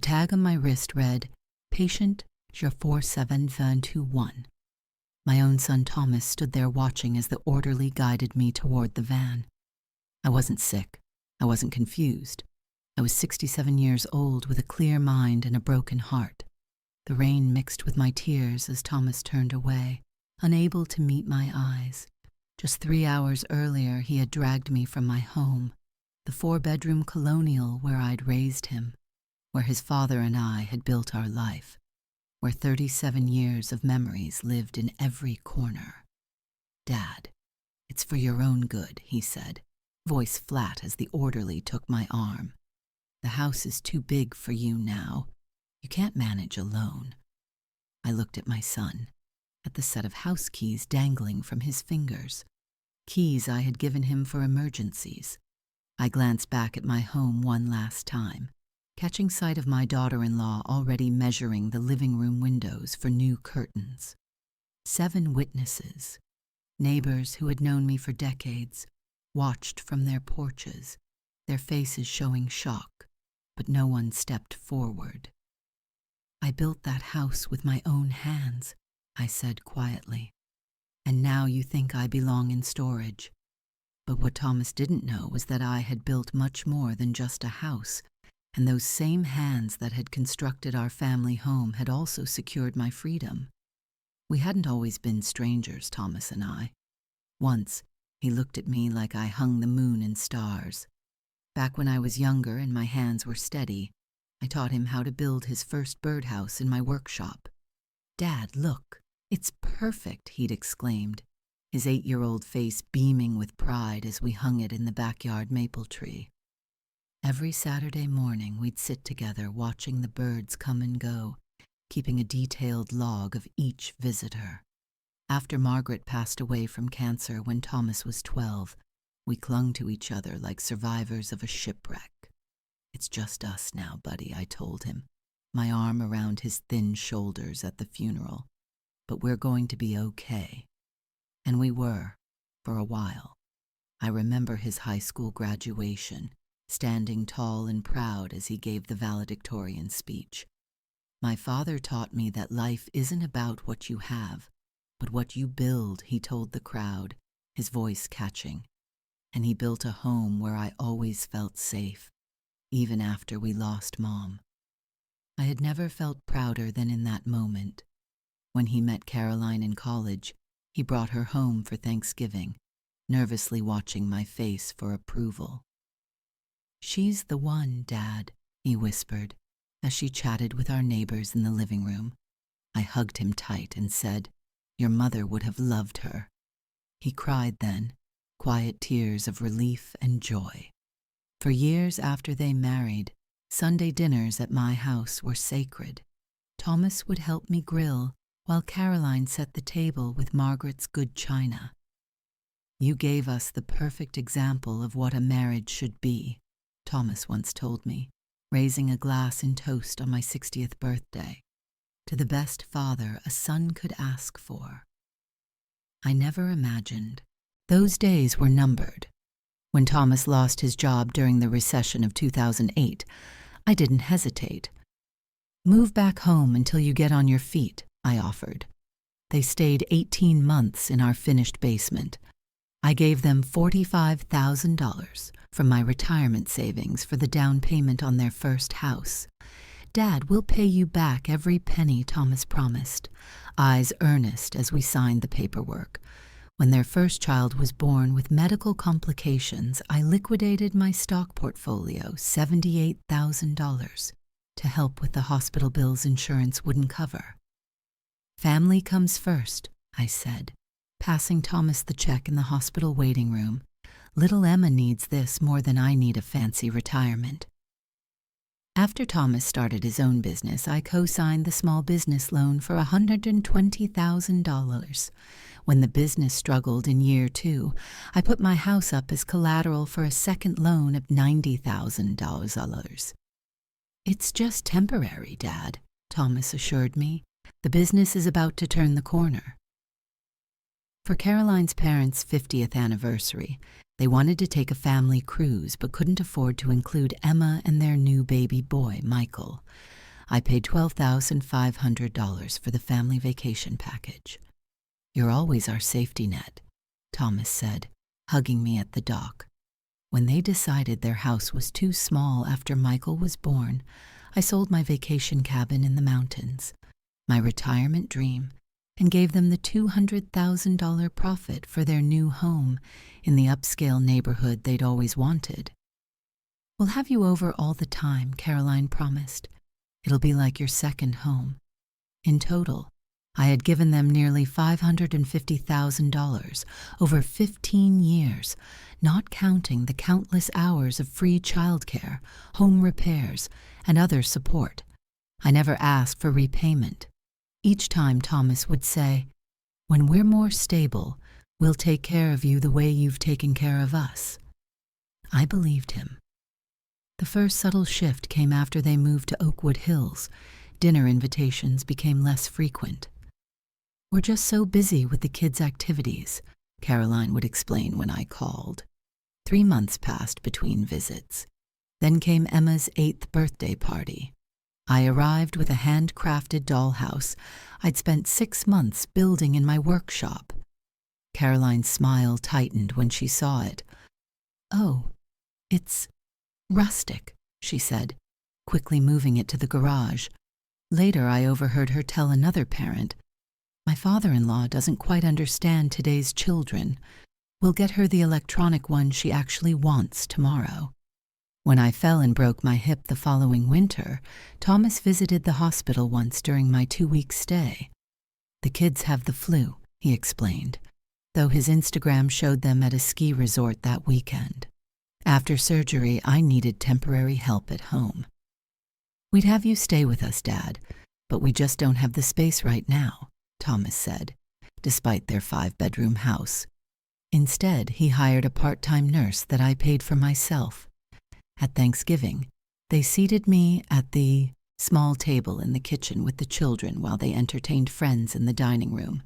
tag on my wrist read, "Patient 47121." My own son Thomas stood there watching as the orderly guided me toward the van. I wasn't sick. I wasn't confused. I was 67 years old with a clear mind and a broken heart. The rain mixed with my tears as Thomas turned away, unable to meet my eyes. Just 3 hours earlier, he had dragged me from my home, the 4-bedroom colonial where I'd raised him, where his father and I had built our life, where 37 years of memories lived in every corner. "Dad, it's for your own good," he said, voice flat as the orderly took my arm. "The house is too big for you now. You can't manage alone." I looked at my son, at the set of house keys dangling from his fingers, keys I had given him for emergencies. I glanced back at my home one last time, catching sight of my daughter-in-law already measuring the living room windows for new curtains. 7 witnesses, neighbors who had known me for decades, watched from their porches, their faces showing shock, but no one stepped forward. "I built that house with my own hands," I said quietly, "and now you think I belong in storage." But what Thomas didn't know was that I had built much more than just a house, and those same hands that had constructed our family home had also secured my freedom. We hadn't always been strangers, Thomas and I. Once, he looked at me like I hung the moon and stars. Back when I was younger and my hands were steady, I taught him how to build his first birdhouse in my workshop. "Dad, look, it's perfect," he'd exclaimed, his 8-year-old face beaming with pride as we hung it in the backyard maple tree. Every Saturday morning we'd sit together watching the birds come and go, keeping a detailed log of each visitor. After Margaret passed away from cancer when Thomas was 12, we clung to each other like survivors of a shipwreck. "It's just us now, buddy," I told him, my arm around his thin shoulders at the funeral. "But we're going to be okay." And we were, for a while. I remember his high school graduation, standing tall and proud as he gave the valedictorian speech. "My father taught me that life isn't about what you have, but what you build," he told the crowd, his voice catching. And he built a home where I always felt safe, even after we lost Mom. I had never felt prouder than in that moment. When he met Caroline in college, he brought her home for Thanksgiving, nervously watching my face for approval. "She's the one, Dad," he whispered, as she chatted with our neighbors in the living room. I hugged him tight and said, "Your mother would have loved her." He cried then, quiet tears of relief and joy. For years after they married, Sunday dinners at my house were sacred. Thomas would help me grill, while Caroline set the table with Margaret's good china. "You gave us the perfect example of what a marriage should be," Thomas once told me, raising a glass in toast on my 60th birthday, "to the best father a son could ask for." I never imagined. Those days were numbered. When Thomas lost his job during the recession of 2008, I didn't hesitate. "Move back home until you get on your feet," I offered. They stayed 18 months in our finished basement. I gave them $45,000 from my retirement savings for the down payment on their first house. "Dad, we'll pay you back every penny," Thomas promised, eyes earnest as we signed the paperwork. When their first child was born with medical complications, I liquidated my stock portfolio, $78,000, to help with the hospital bills insurance wouldn't cover. "Family comes first," I said, passing Thomas the check in the hospital waiting room. "Little Emma needs this more than I need a fancy retirement." After Thomas started his own business, I co-signed the small business loan for $120,000. When the business struggled in year 2, I put my house up as collateral for a second loan of $90,000. "It's just temporary, Dad," Thomas assured me. "The business is about to turn the corner." For Caroline's parents' 50th anniversary, They wanted to take a family cruise but couldn't afford to include Emma and their new baby boy, Michael. I paid $12,500 for the family vacation package. "You're always our safety net," Thomas said, hugging me at the dock. When they decided their house was too small after Michael was born, I sold my vacation cabin in the mountains, my retirement dream, and gave them the $200,000 profit for their new home in the upscale neighborhood they'd always wanted. "We'll have you over all the time," Caroline promised. "It'll be like your second home." In total, I had given them nearly $550,000 over 15 years, not counting the countless hours of free childcare, home repairs, and other support. I never asked for repayment. Each time Thomas would say, "When we're more stable, we'll take care of you the way you've taken care of us." I believed him. The first subtle shift came after they moved to Oakwood Hills. Dinner invitations became less frequent. "We're just so busy with the kids' activities," Caroline would explain when I called. 3 months passed between visits. Then came Emma's 8th birthday party. I arrived with a handcrafted dollhouse I'd spent 6 months building in my workshop. Caroline's smile tightened when she saw it. "Oh, it's rustic," she said, quickly moving it to the garage. Later, I overheard her tell another parent, "My father-in-law doesn't quite understand today's children. We'll get her the electronic one she actually wants tomorrow." When I fell and broke my hip the following winter, Thomas visited the hospital once during my 2-week stay. "The kids have the flu," he explained, though his Instagram showed them at a ski resort that weekend. After surgery, I needed temporary help at home. "We'd have you stay with us, Dad, but we just don't have the space right now," Thomas said, despite their 5-bedroom house. Instead, he hired a part-time nurse that I paid for myself. At Thanksgiving, they seated me at the small table in the kitchen with the children while they entertained friends in the dining room.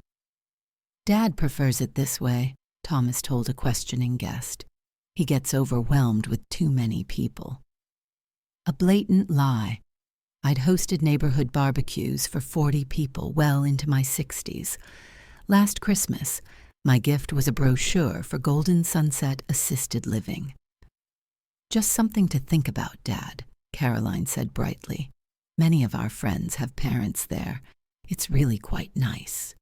"Dad prefers it this way," Thomas told a questioning guest. "He gets overwhelmed with too many people." A blatant lie. I'd hosted neighborhood barbecues for 40 people well into my 60s. Last Christmas, my gift was a brochure for Golden Sunset Assisted Living. "Just something to think about, Dad," Caroline said brightly. "Many of our friends have parents there. It's really quite nice."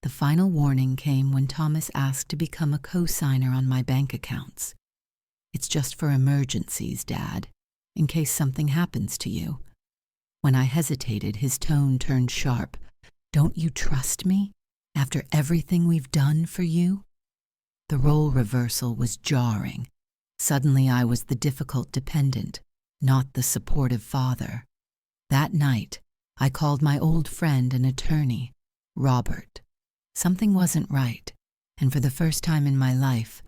The final warning came when Thomas asked to become a co-signer on my bank accounts. "It's just for emergencies, Dad, in case something happens to you." When I hesitated, his tone turned sharp. "Don't you trust me, after everything we've done for you?" The role reversal was jarring. Suddenly I was the difficult dependent, not the supportive father. That night, I called my old friend and attorney, Robert. Something wasn't right, and for the first time in my life,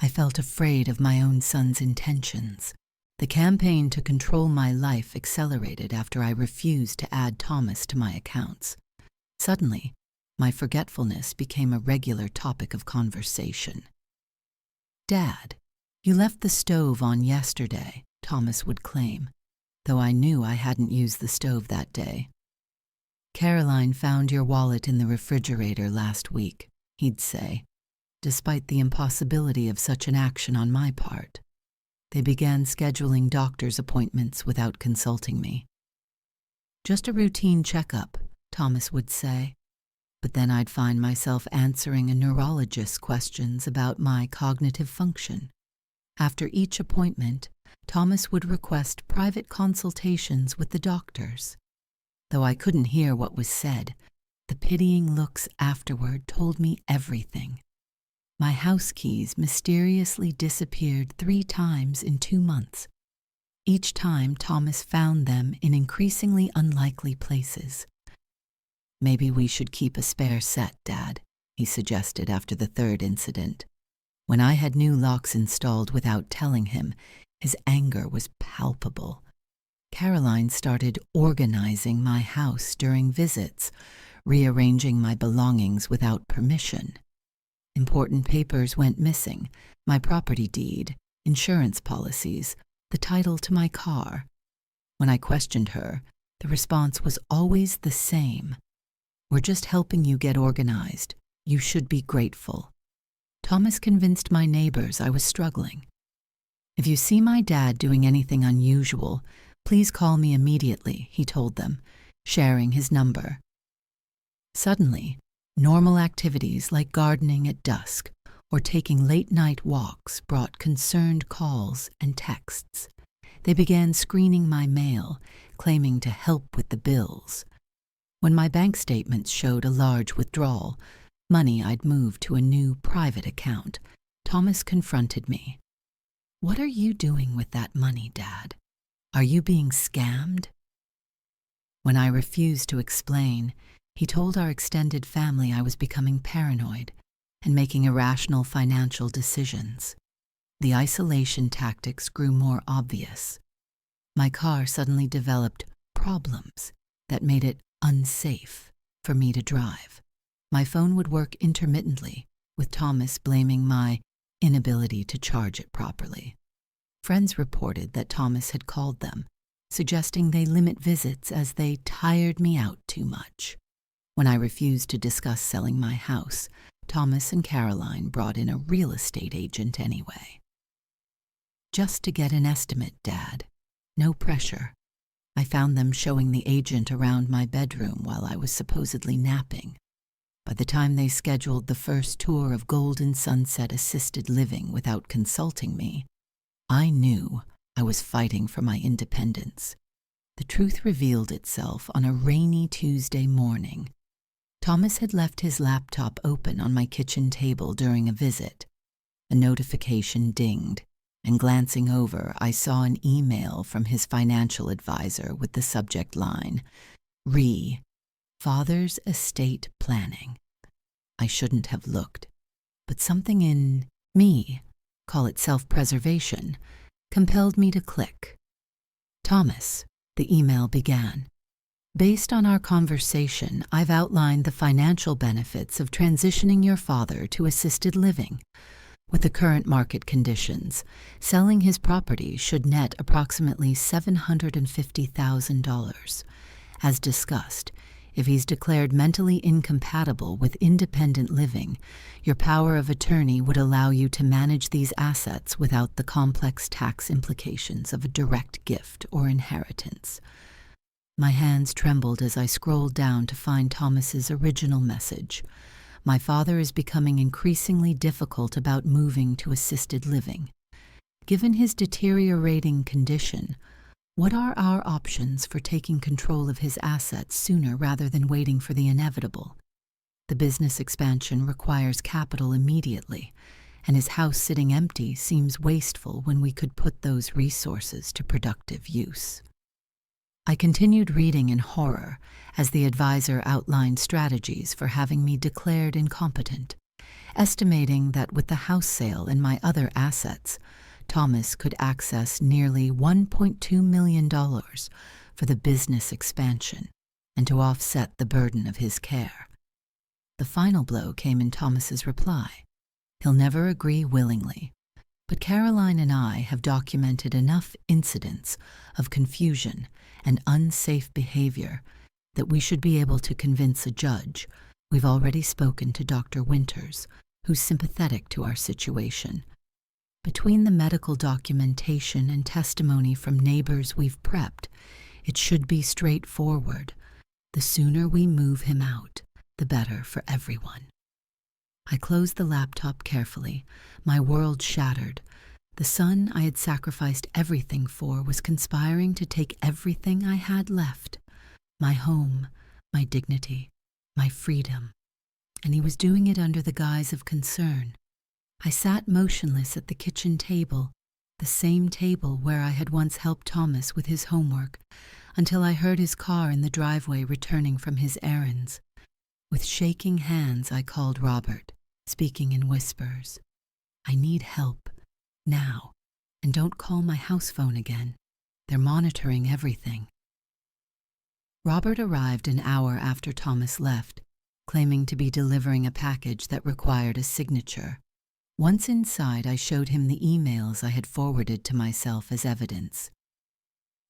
I felt afraid of my own son's intentions. The campaign to control my life accelerated after I refused to add Thomas to my accounts. Suddenly, my forgetfulness became a regular topic of conversation. "Dad, you left the stove on yesterday," Thomas would claim, though I knew I hadn't used the stove that day. "Caroline found your wallet in the refrigerator last week," he'd say, despite the impossibility of such an action on my part. They began scheduling doctor's appointments without consulting me. "Just a routine checkup," Thomas would say, but then I'd find myself answering a neurologist's questions about my cognitive function. After each appointment, Thomas would request private consultations with the doctors. Though I couldn't hear what was said, the pitying looks afterward told me everything. My house keys mysteriously disappeared 3 times in 2 months. Each time, Thomas found them in increasingly unlikely places. "Maybe we should keep a spare set, Dad," he suggested after the 3rd incident. When I had new locks installed without telling him, his anger was palpable. Caroline started organizing my house during visits, rearranging my belongings without permission. Important papers went missing: my property deed, insurance policies, the title to my car. When I questioned her, the response was always the same: "We're just helping you get organized. You should be grateful." Thomas convinced my neighbors I was struggling. "If you see my dad doing anything unusual, please call me immediately," he told them, sharing his number. Suddenly, normal activities like gardening at dusk or taking late-night walks brought concerned calls and texts. They began screening my mail, claiming to help with the bills. When my bank statements showed a large withdrawal, money I'd moved to a new private account, Thomas confronted me. "What are you doing with that money, Dad? Are you being scammed?" When I refused to explain, he told our extended family I was becoming paranoid and making irrational financial decisions. The isolation tactics grew more obvious. My car suddenly developed problems that made it unsafe for me to drive. My phone would work intermittently, with Thomas blaming my inability to charge it properly. Friends reported that Thomas had called them, suggesting they limit visits as they tired me out too much. When I refused to discuss selling my house, Thomas and Caroline brought in a real estate agent anyway. "Just to get an estimate, Dad. No pressure." I found them showing the agent around my bedroom while I was supposedly napping. By the time they scheduled the first tour of Golden Sunset Assisted Living without consulting me, I knew I was fighting for my independence. The truth revealed itself on a rainy Tuesday morning. Thomas had left his laptop open on my kitchen table during a visit. A notification dinged, and glancing over, I saw an email from his financial advisor with the subject line, Father's Estate Planning. I shouldn't have looked, but something in me, call it self-preservation, compelled me to click. "Thomas," the email began, "based on our conversation, I've outlined the financial benefits of transitioning your father to assisted living. With the current market conditions, selling his property should net approximately $750,000. As discussed, if he's declared mentally incompatible with independent living, your power of attorney would allow you to manage these assets without the complex tax implications of a direct gift or inheritance." My hands trembled as I scrolled down to find Thomas's original message. "My father is becoming increasingly difficult about moving to assisted living. Given his deteriorating condition, what are our options for taking control of his assets sooner rather than waiting for the inevitable? The business expansion requires capital immediately, and his house sitting empty seems wasteful when we could put those resources to productive use." I continued reading in horror as the advisor outlined strategies for having me declared incompetent, estimating that with the house sale and my other assets, Thomas could access nearly $1.2 million for the business expansion and to offset the burden of his care. The final blow came in Thomas's reply. He'll never agree willingly, but Caroline and I have documented enough incidents of confusion and unsafe behavior that we should be able to convince a judge. We've already spoken to Dr. Winters, who's sympathetic to our situation. Between the medical documentation and testimony from neighbors we've prepped, it should be straightforward. The sooner we move him out, the better for everyone. I closed the laptop carefully, my world shattered. The son I had sacrificed everything for was conspiring to take everything I had left, my home, my dignity, my freedom, and he was doing it under the guise of concern. I sat motionless at the kitchen table, the same table where I had once helped Thomas with his homework, until I heard his car in the driveway returning from his errands. With shaking hands, I called Robert, speaking in whispers. "I need help, now, and don't call my house phone again. They're monitoring everything." Robert arrived an hour after Thomas left, claiming to be delivering a package that required a signature. Once inside, I showed him the emails I had forwarded to myself as evidence.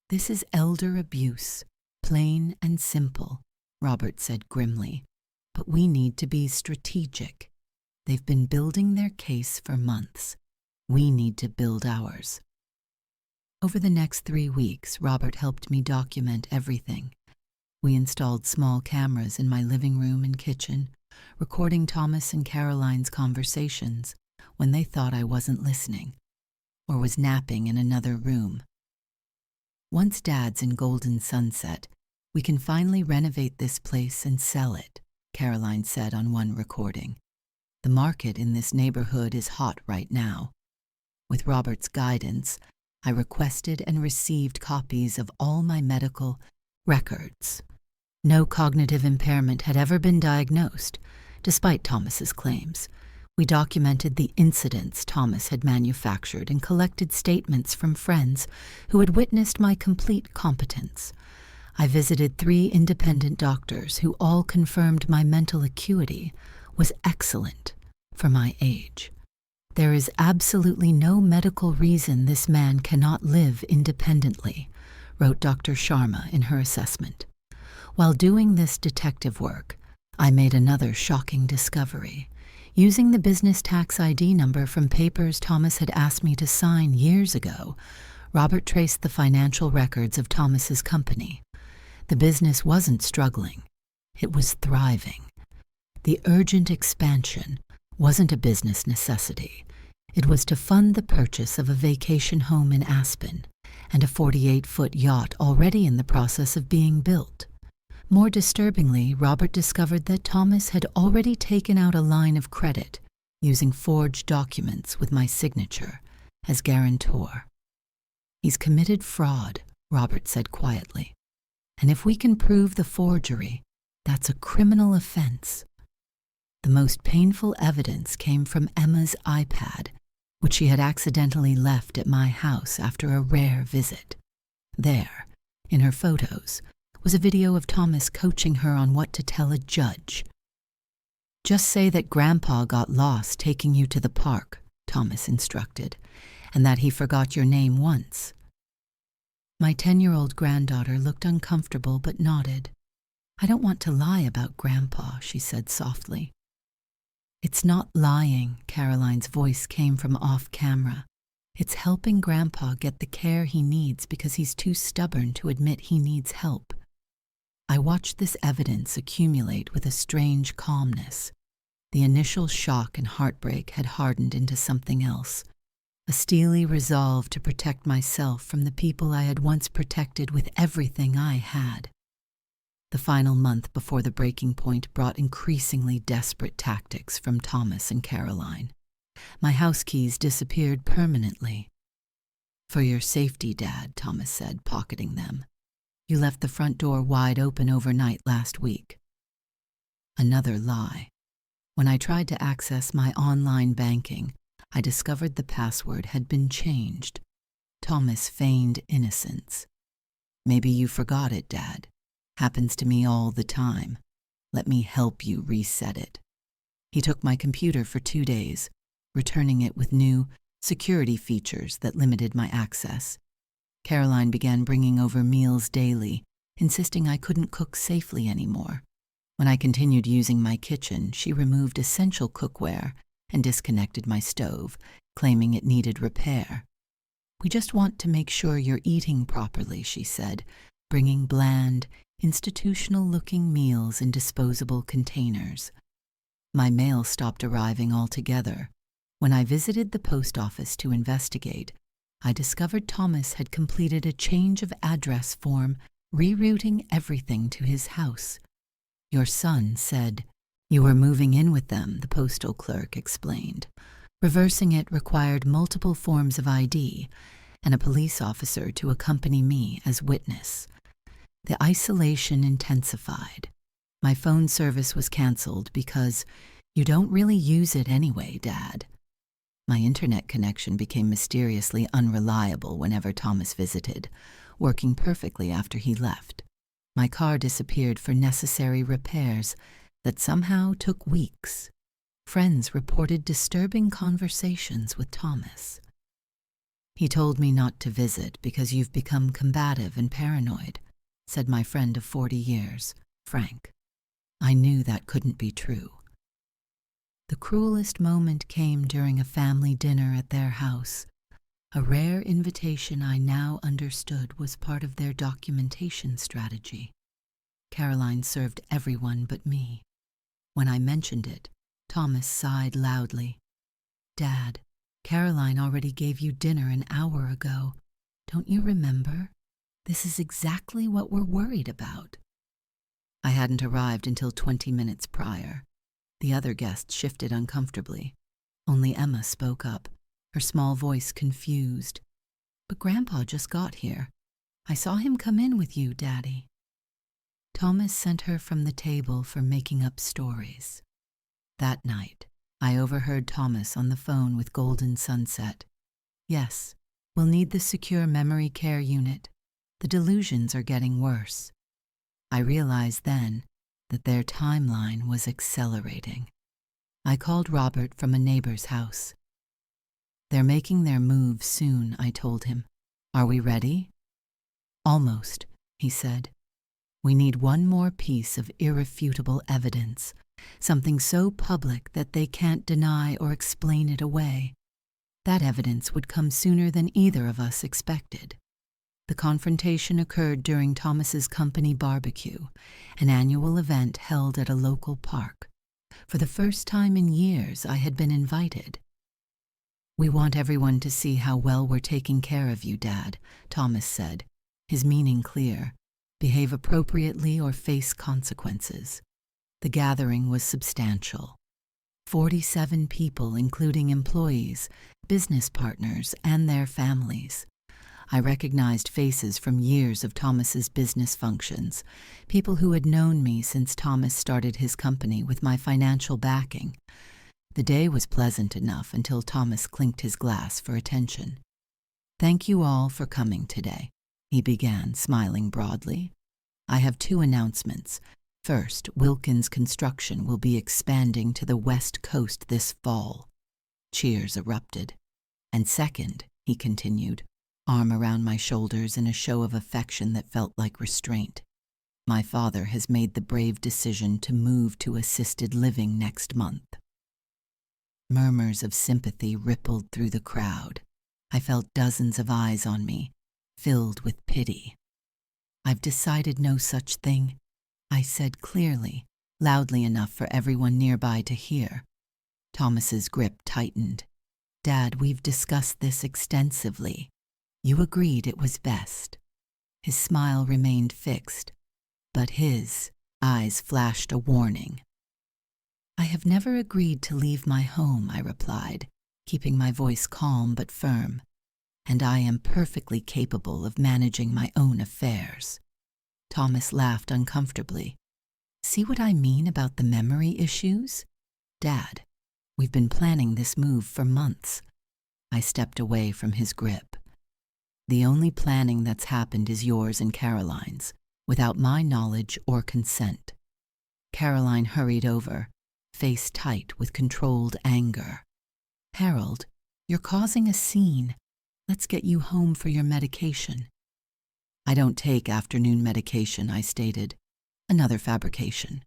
"This is elder abuse, plain and simple," Robert said grimly. "But we need to be strategic. They've been building their case for months. We need to build ours." Over the next 3 weeks, Robert helped me document everything. We installed small cameras in my living room and kitchen, recording Thomas and Caroline's conversations when they thought I wasn't listening or was napping in another room. "Once Dad's in Golden Sunset, we can finally renovate this place and sell it," Caroline said on one recording. "The market in this neighborhood is hot right now." With Robert's guidance, I requested and received copies of all my medical records. No cognitive impairment had ever been diagnosed, despite Thomas's claims. We documented the incidents Thomas had manufactured and collected statements from friends who had witnessed my complete competence. I visited 3 independent doctors who all confirmed my mental acuity was excellent for my age. "There is absolutely no medical reason this man cannot live independently," wrote Dr. Sharma in her assessment. While doing this detective work, I made another shocking discovery. Using the business tax ID number from papers Thomas had asked me to sign years ago, Robert traced the financial records of Thomas's company. The business wasn't struggling. It was thriving. The urgent expansion wasn't a business necessity. It was to fund the purchase of a vacation home in Aspen and a 48-foot yacht already in the process of being built. More disturbingly, Robert discovered that Thomas had already taken out a line of credit using forged documents with my signature as guarantor. "He's committed fraud," Robert said quietly. "And if we can prove the forgery, that's a criminal offense." The most painful evidence came from Emma's iPad, which she had accidentally left at my house after a rare visit. There, in her photos, was a video of Thomas coaching her on what to tell a judge. "Just say that Grandpa got lost taking you to the park," Thomas instructed, "and that he forgot your name once." My 10-year-old granddaughter looked uncomfortable but nodded. "I don't want to lie about Grandpa," she said softly. "It's not lying," Caroline's voice came from off-camera. "It's helping Grandpa get the care he needs because he's too stubborn to admit he needs help." I watched this evidence accumulate with a strange calmness. The initial shock and heartbreak had hardened into something else, a steely resolve to protect myself from the people I had once protected with everything I had. The final month before the breaking point brought increasingly desperate tactics from Thomas and Caroline. My house keys disappeared permanently. "For your safety, Dad," Thomas said, pocketing them. "You left the front door wide open overnight last week." Another lie. When I tried to access my online banking, I discovered the password had been changed. Thomas feigned innocence. "Maybe you forgot it, Dad. Happens to me all the time. Let me help you reset it." He took my computer for 2 days, returning it with new security features that limited my access. Caroline began bringing over meals daily, insisting I couldn't cook safely anymore. When I continued using my kitchen, she removed essential cookware and disconnected my stove, claiming it needed repair. "We just want to make sure you're eating properly," she said, bringing bland, institutional-looking meals in disposable containers. My mail stopped arriving altogether. When I visited the post office to investigate, I discovered Thomas had completed a change of address form, rerouting everything to his house. "Your son said you were moving in with them," the postal clerk explained. "Reversing it required multiple forms of ID and a police officer to accompany me as witness." The isolation intensified. My phone service was canceled because you don't really use it anyway, Dad. My internet connection became mysteriously unreliable whenever Thomas visited, working perfectly after he left. My car disappeared for necessary repairs, that somehow took weeks. Friends reported disturbing conversations with Thomas. "He told me not to visit because you've become combative and paranoid," said my friend of 40 years, Frank. I knew that couldn't be true. The cruelest moment came during a family dinner at their house, a rare invitation I now understood was part of their documentation strategy. Caroline served everyone but me. When I mentioned it, Thomas sighed loudly. "Dad, Caroline already gave you dinner an hour ago. Don't you remember? This is exactly what we're worried about." I hadn't arrived until 20 minutes prior. The other guests shifted uncomfortably. Only Emma spoke up, her small voice confused. "But Grandpa just got here. I saw him come in with you, Daddy." Thomas sent her from the table for making up stories. That night, I overheard Thomas on the phone with Golden Sunset. "Yes, we'll need the secure memory care unit. The delusions are getting worse." I realized then that their timeline was accelerating. I called Robert from a neighbor's house. "They're making their move soon," I told him. "Are we ready?" "Almost," he said. "We need one more piece of irrefutable evidence, something so public that they can't deny or explain it away. That evidence would come sooner than either of us expected." The confrontation occurred during Thomas's company barbecue, an annual event held at a local park. For the first time in years, I had been invited. "We want everyone to see how well we're taking care of you, Dad," Thomas said, his meaning clear. "Behave appropriately or face consequences." The gathering was substantial. 47 people, including employees, business partners, and their families. I recognized faces from years of Thomas's business functions, people who had known me since Thomas started his company with my financial backing. The day was pleasant enough until Thomas clinked his glass for attention. "Thank you all for coming today," he began, smiling broadly. "I have 2 announcements. First, Wilkins Construction will be expanding to the West Coast this fall." Cheers erupted. "And second," he continued, arm around my shoulders in a show of affection that felt like restraint, "my father has made the brave decision to move to assisted living next month." Murmurs of sympathy rippled through the crowd. I felt dozens of eyes on me, filled with pity. "I've decided no such thing," I said clearly, loudly enough for everyone nearby to hear. Thomas's grip tightened. "Dad, we've discussed this extensively. You agreed it was best." His smile remained fixed, but his eyes flashed a warning. "I have never agreed to leave my home," I replied, keeping my voice calm but firm. "And I am perfectly capable of managing my own affairs." Thomas laughed uncomfortably. "See what I mean about the memory issues? Dad, we've been planning this move for months." I stepped away from his grip. "The only planning that's happened is yours and Caroline's, without my knowledge or consent." Caroline hurried over, face tight with controlled anger. "Harold, you're causing a scene. Let's get you home for your medication." "I don't take afternoon medication," I stated. "Another fabrication."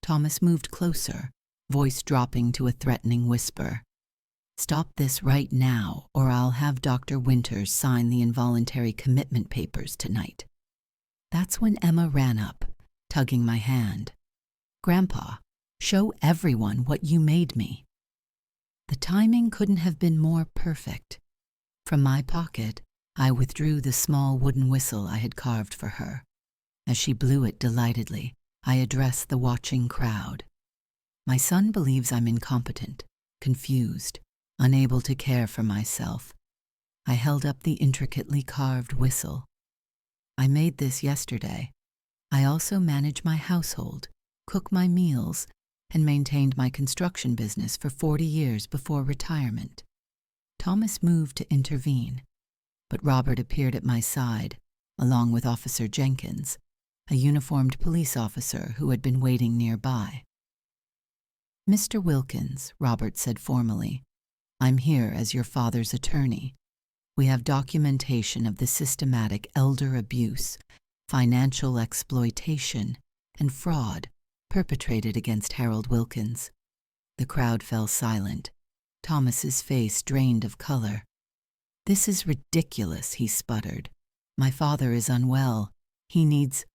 Thomas moved closer, voice dropping to a threatening whisper. "Stop this right now, or I'll have Dr. Winters sign the involuntary commitment papers tonight." That's when Emma ran up, tugging my hand. "Grandpa, show everyone what you made me." The timing couldn't have been more perfect. From my pocket, I withdrew the small wooden whistle I had carved for her. As she blew it delightedly, I addressed the watching crowd. "My son believes I'm incompetent, confused, unable to care for myself." I held up the intricately carved whistle. "I made this yesterday. I also manage my household, cook my meals, and maintained my construction business for 40 years before retirement." Thomas moved to intervene, but Robert appeared at my side, along with Officer Jenkins, a uniformed police officer who had been waiting nearby. Mr. Wilkins, Robert said formally, I'm here as your father's attorney. We have documentation of the systematic elder abuse, financial exploitation, and fraud perpetrated against Harold Wilkins. The crowd fell silent. Thomas's face drained of color. This is ridiculous, he sputtered. My father is unwell. He needs—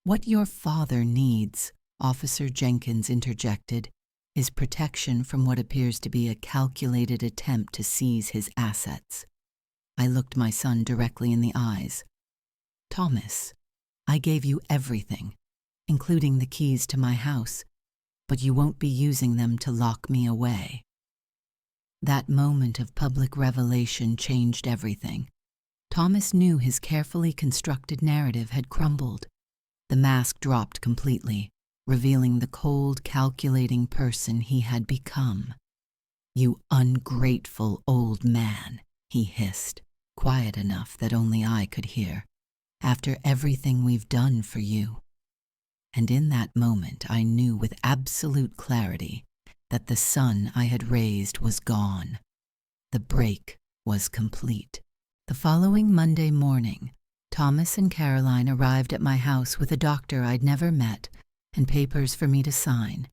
What your father needs, Officer Jenkins interjected, is protection from what appears to be a calculated attempt to seize his assets. I looked my son directly in the eyes. Thomas, I gave you everything, including the keys to my house, but you won't be using them to lock me away. That moment of public revelation changed everything. Thomas knew his carefully constructed narrative had crumbled. The mask dropped completely, revealing the cold, calculating person he had become. You ungrateful old man, he hissed, quiet enough that only I could hear. After everything we've done for you. And in that moment I knew with absolute clarity that the son I had raised was gone. The break was complete. The following Monday morning, Thomas and Caroline arrived at my house with a doctor I'd never met and papers for me to sign.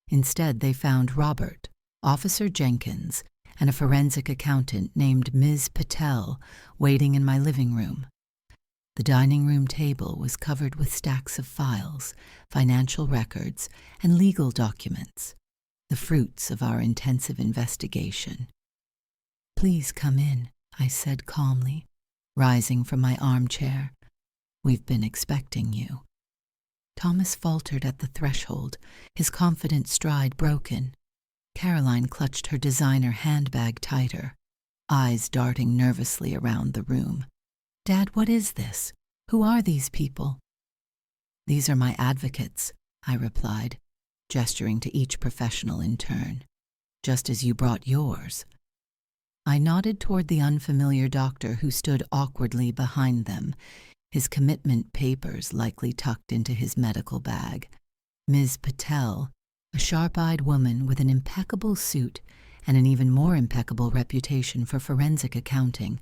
Instead, they found Robert, Officer Jenkins, and a forensic accountant named Ms. Patel waiting in my living room. The dining room table was covered with stacks of files, financial records, and legal documents, the fruits of our intensive investigation. Please come in, I said calmly, rising from my armchair. We've been expecting you. Thomas faltered at the threshold, his confident stride broken. Caroline clutched her designer handbag tighter, eyes darting nervously around the room. Dad, what is this? Who are these people? These are my advocates, I replied, gesturing to each professional in turn, just as you brought yours. I nodded toward the unfamiliar doctor who stood awkwardly behind them, his commitment papers likely tucked into his medical bag. Ms. Patel, a sharp-eyed woman with an impeccable suit and an even more impeccable reputation for forensic accounting,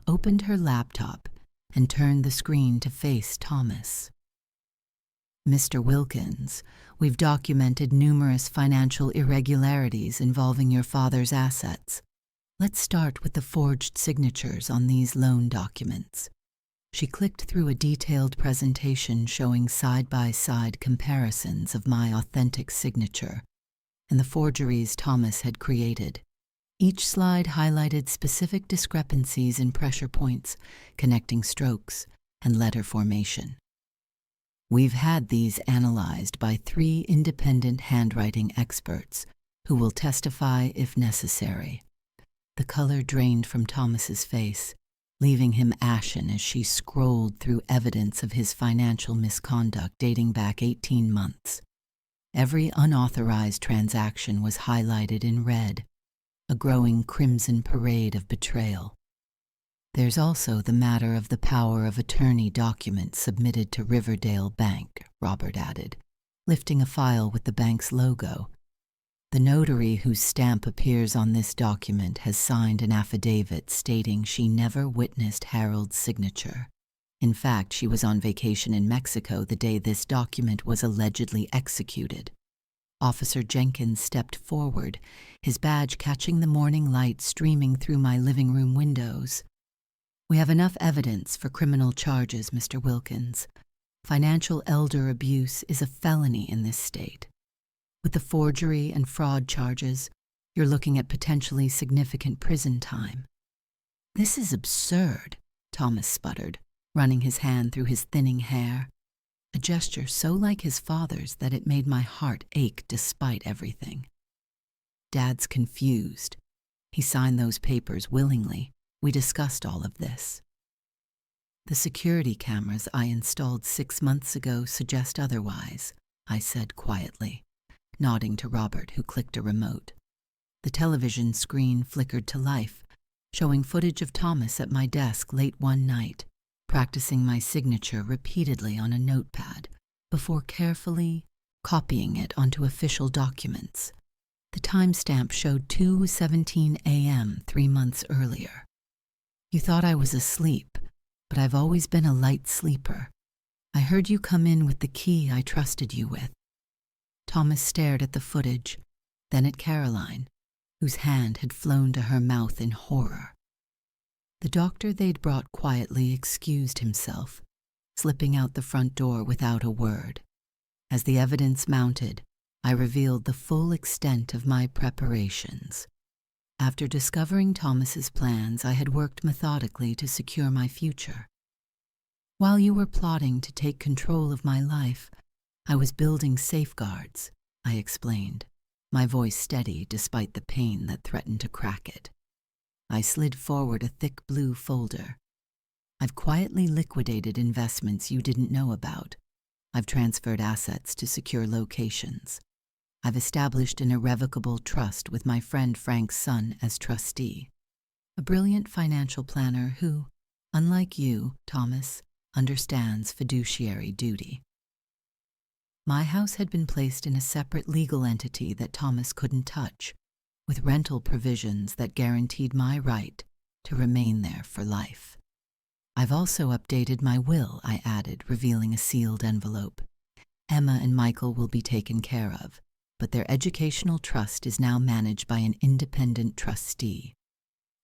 opened her laptop and turned the screen to face Thomas. Mr. Wilkins, we've documented numerous financial irregularities involving your father's assets. Let's start with the forged signatures on these loan documents. She clicked through a detailed presentation showing side-by-side comparisons of my authentic signature and the forgeries Thomas had created. Each slide highlighted specific discrepancies in pressure points, connecting strokes, and letter formation. We've had these analyzed by 3 independent handwriting experts who will testify if necessary. The color drained from Thomas's face, leaving him ashen as she scrolled through evidence of his financial misconduct dating back 18 months. Every unauthorized transaction was highlighted in red, a growing crimson parade of betrayal. There's also the matter of the power of attorney document submitted to Riverdale Bank, Robert added, lifting a file with the bank's logo. The notary whose stamp appears on this document has signed an affidavit stating she never witnessed Harold's signature. In fact, she was on vacation in Mexico the day this document was allegedly executed. Officer Jenkins stepped forward, his badge catching the morning light streaming through my living room windows. We have enough evidence for criminal charges, Mr. Wilkins. Financial elder abuse is a felony in this state. With the forgery and fraud charges, you're looking at potentially significant prison time. This is absurd, Thomas sputtered, running his hand through his thinning hair, a gesture so like his father's that it made my heart ache despite everything. Dad's confused. He signed those papers willingly. We discussed all of this. The security cameras I installed 6 months ago suggest otherwise, I said quietly, nodding to Robert, who clicked a remote. The television screen flickered to life, showing footage of Thomas at my desk late one night, practicing my signature repeatedly on a notepad before carefully copying it onto official documents. The timestamp showed 2:17 a.m. 3 months earlier. You thought I was asleep, but I've always been a light sleeper. I heard you come in with the key I trusted you with. Thomas stared at the footage, then at Caroline, whose hand had flown to her mouth in horror. The doctor they'd brought quietly excused himself, slipping out the front door without a word. As the evidence mounted, I revealed the full extent of my preparations. After discovering Thomas's plans, I had worked methodically to secure my future. While you were plotting to take control of my life, I was building safeguards, I explained, my voice steady despite the pain that threatened to crack it. I slid forward a thick blue folder. I've quietly liquidated investments you didn't know about. I've transferred assets to secure locations. I've established an irrevocable trust with my friend Frank's son as trustee, a brilliant financial planner who, unlike you, Thomas, understands fiduciary duty. My house had been placed in a separate legal entity that Thomas couldn't touch, with rental provisions that guaranteed my right to remain there for life. I've also updated my will, I added, revealing a sealed envelope. Emma and Michael will be taken care of, but their educational trust is now managed by an independent trustee.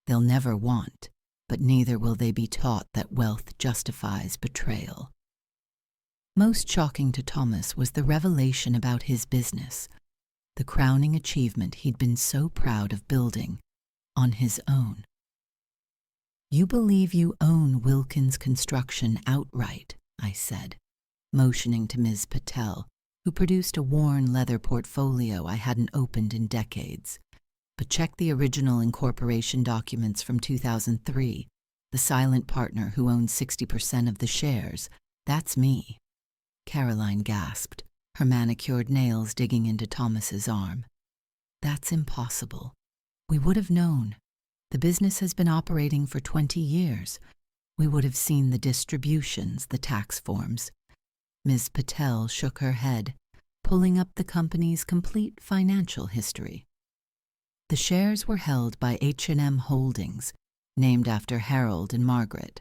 They'll never want, but neither will they be taught that wealth justifies betrayal. Most shocking to Thomas was the revelation about his business, the crowning achievement he'd been so proud of building on his own. You believe you own Wilkins Construction outright, I said, motioning to Ms. Patel, who produced a worn leather portfolio I hadn't opened in decades. But check the original incorporation documents from 2003, the silent partner who owns 60% of the shares. That's me. Caroline gasped, her manicured nails digging into Thomas's arm. That's impossible. We would have known. The business has been operating for 20 years. We would have seen the distributions, the tax forms. Ms. Patel shook her head, pulling up the company's complete financial history. The shares were held by H&M Holdings, named after Harold and Margaret.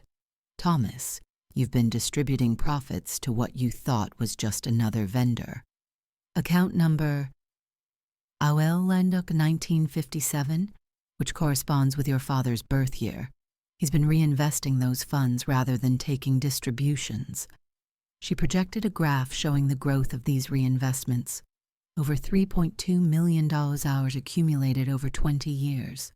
Thomas, you've been distributing profits to what you thought was just another vendor. Account number Awel-Landuk 1957, which corresponds with your father's birth year. He's been reinvesting those funds rather than taking distributions. She projected a graph showing the growth of these reinvestments. Over $3.2 million accumulated over 20 years.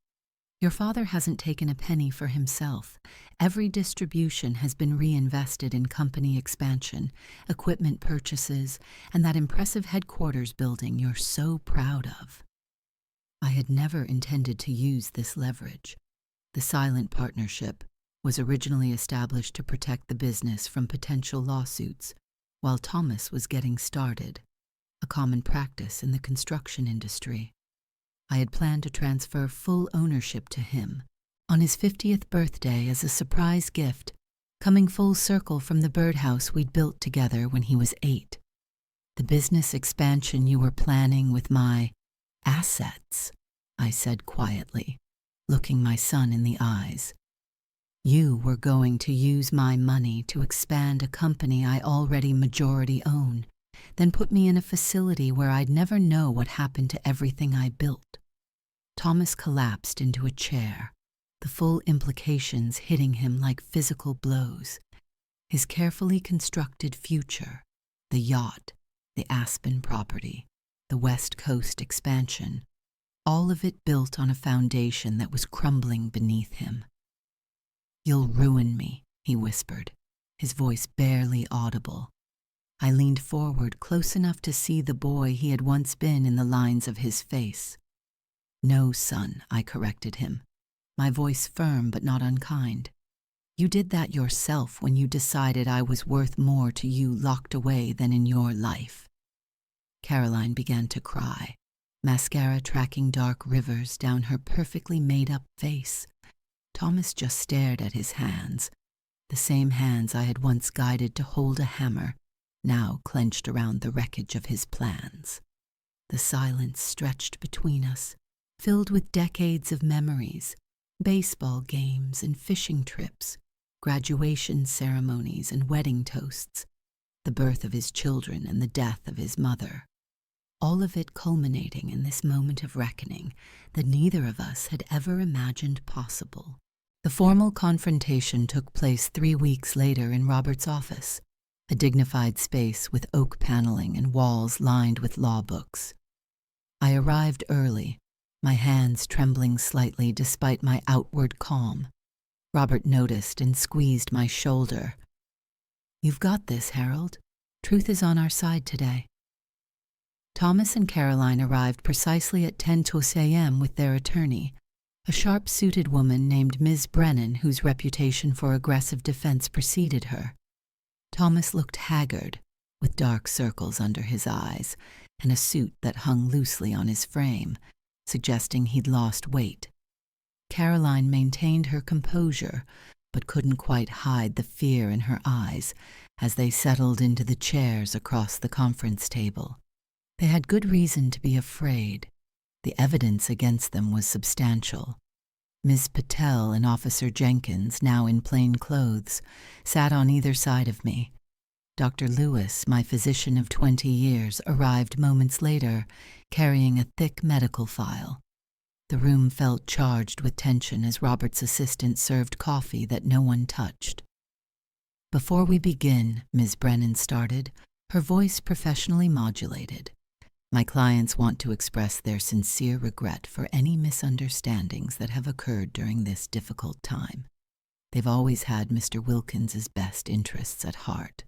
Your father hasn't taken a penny for himself. Every distribution has been reinvested in company expansion, equipment purchases, and that impressive headquarters building you're so proud of. I had never intended to use this leverage. The silent partnership was originally established to protect the business from potential lawsuits, while Thomas was getting started, a common practice in the construction industry. I had planned to transfer full ownership to him on his 50th birthday as a surprise gift, coming full circle from the birdhouse we'd built together when he was 8. The business expansion you were planning with my assets, I said quietly, looking my son in the eyes. You were going to use my money to expand a company I already majority own, then put me in a facility where I'd never know what happened to everything I built. Thomas collapsed into a chair, the full implications hitting him like physical blows. His carefully constructed future, the yacht, the Aspen property, the West Coast expansion, all of it built on a foundation that was crumbling beneath him. You'll ruin me, he whispered, his voice barely audible. I leaned forward close enough to see the boy he had once been in the lines of his face. No, son, I corrected him, my voice firm but not unkind. You did that yourself when you decided I was worth more to you locked away than in your life. Caroline began to cry, mascara tracking dark rivers down her perfectly made-up face. Thomas just stared at his hands, the same hands I had once guided to hold a hammer, now clenched around the wreckage of his plans. The silence stretched between us, filled with decades of memories, baseball games and fishing trips, graduation ceremonies and wedding toasts, the birth of his children and the death of his mother. All of it culminating in this moment of reckoning that neither of us had ever imagined possible. The formal confrontation took place 3 weeks later in Robert's office, a dignified space with oak paneling and walls lined with law books. I arrived early, my hands trembling slightly despite my outward calm. Robert noticed and squeezed my shoulder. "You've got this, Harold. Truth is on our side today." Thomas and Caroline arrived precisely at 10:00 a.m. with their attorney, a sharp-suited woman named Ms. Brennan, whose reputation for aggressive defense preceded her. Thomas looked haggard, with dark circles under his eyes and a suit that hung loosely on his frame, suggesting he'd lost weight. Caroline maintained her composure, but couldn't quite hide the fear in her eyes as they settled into the chairs across the conference table. They had good reason to be afraid. The evidence against them was substantial. Ms. Patel and Officer Jenkins, now in plain clothes, sat on either side of me. Dr. Lewis, my physician of 20 years, arrived moments later, carrying a thick medical file. The room felt charged with tension as Robert's assistant served coffee that no one touched. "Before we begin," Ms. Brennan started, her voice professionally modulated, "my clients want to express their sincere regret for any misunderstandings that have occurred during this difficult time. They've always had Mr. Wilkins's best interests at heart."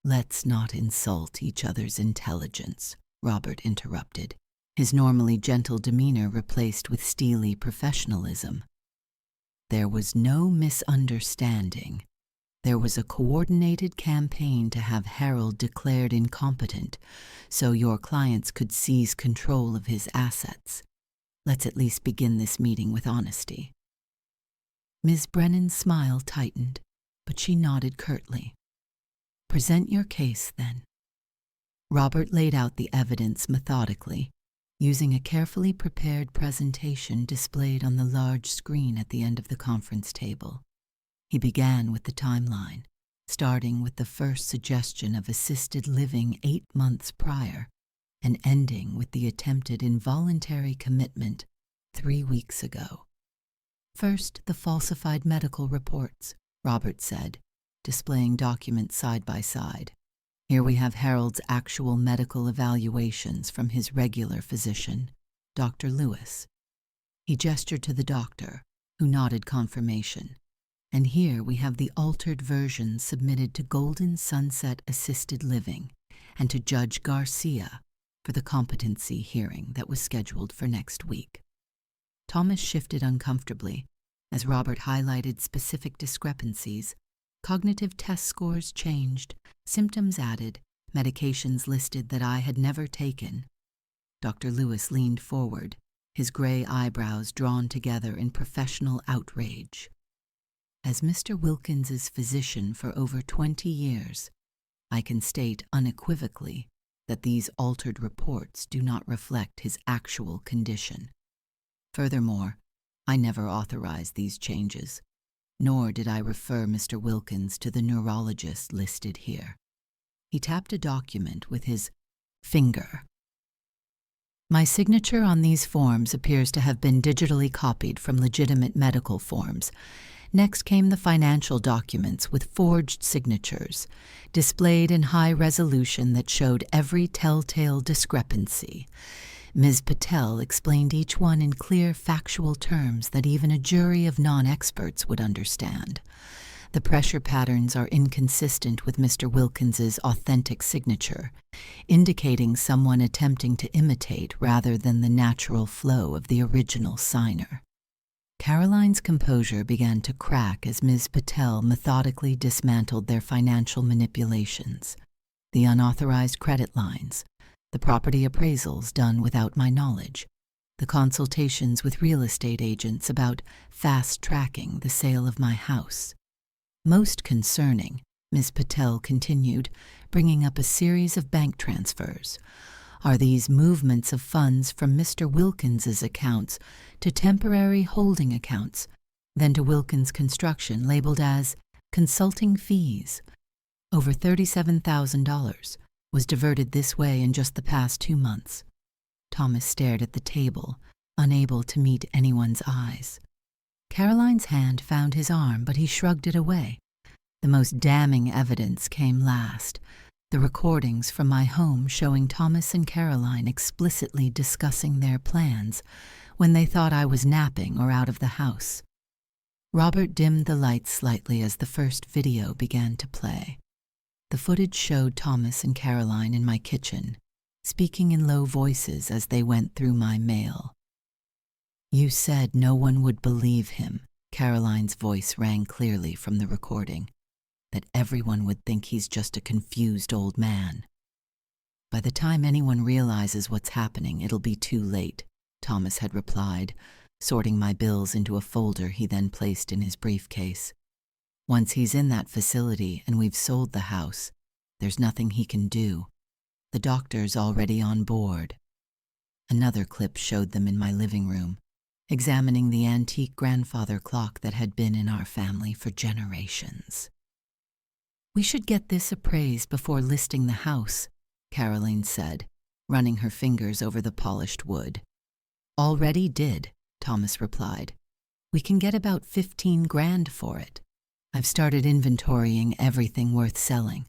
"Let's not insult each other's intelligence," Robert interrupted, his normally gentle demeanor replaced with steely professionalism. "There was no misunderstanding. There was a coordinated campaign to have Harold declared incompetent so your clients could seize control of his assets. Let's at least begin this meeting with honesty." Ms. Brennan's smile tightened, but she nodded curtly. "Present your case, then." Robert laid out the evidence methodically, using a carefully prepared presentation displayed on the large screen at the end of the conference table. He began with the timeline, starting with the first suggestion of assisted living 8 months prior, and ending with the attempted involuntary commitment 3 weeks ago. "First, the falsified medical reports," Robert said, displaying documents side by side. "Here we have Harold's actual medical evaluations from his regular physician, Dr. Lewis." He gestured to the doctor, who nodded confirmation. "And here we have the altered versions submitted to Golden Sunset Assisted Living and to Judge Garcia for the competency hearing that was scheduled for next week." Thomas shifted uncomfortably as Robert highlighted specific discrepancies. Cognitive test scores changed, symptoms added, medications listed that I had never taken. Dr. Lewis leaned forward, his gray eyebrows drawn together in professional outrage. "As Mr. Wilkins's physician for over 20 years, I can state unequivocally that these altered reports do not reflect his actual condition. Furthermore, I never authorized these changes, nor did I refer Mr. Wilkins to the neurologist listed here." He tapped a document with his finger. "My signature on these forms appears to have been digitally copied from legitimate medical forms. Next came the financial documents with forged signatures, displayed in high resolution that showed every telltale discrepancy. Ms. Patel explained each one in clear, factual terms that even a jury of non-experts would understand. The pressure patterns are inconsistent with Mr. Wilkins's authentic signature, indicating someone attempting to imitate rather than the natural flow of the original signer." Caroline's composure began to crack as Ms. Patel methodically dismantled their financial manipulations, the unauthorized credit lines, the property appraisals done without my knowledge, the consultations with real estate agents about fast-tracking the sale of my house. "Most concerning," Ms. Patel continued, bringing up a series of bank transfers, Are these movements of funds from Mr. Wilkins's accounts to temporary holding accounts, then to Wilkins Construction, labeled as consulting fees? Over $37,000 was diverted this way in just the past 2 months. Thomas stared at the table, unable to meet anyone's eyes. Caroline's hand found his arm, but he shrugged it away. The most damning evidence came last. The recordings from my home showing Thomas and Caroline explicitly discussing their plans when they thought I was napping or out of the house. Robert dimmed the lights slightly as the first video began to play. The footage showed Thomas and Caroline in my kitchen, speaking in low voices as they went through my mail. "You said no one would believe him," Caroline's voice rang clearly from the recording, "that everyone would think he's just a confused old man. By the time anyone realizes what's happening, it'll be too late," Thomas had replied, sorting my bills into a folder he then placed in his briefcase. "Once he's in that facility and we've sold the house, there's nothing he can do. The doctor's already on board." Another clip showed them in my living room, examining the antique grandfather clock that had been in our family for generations. "We should get this appraised before listing the house," Caroline said, running her fingers over the polished wood. "Already did," Thomas replied. "We can get about 15 grand for it. I've started inventorying everything worth selling."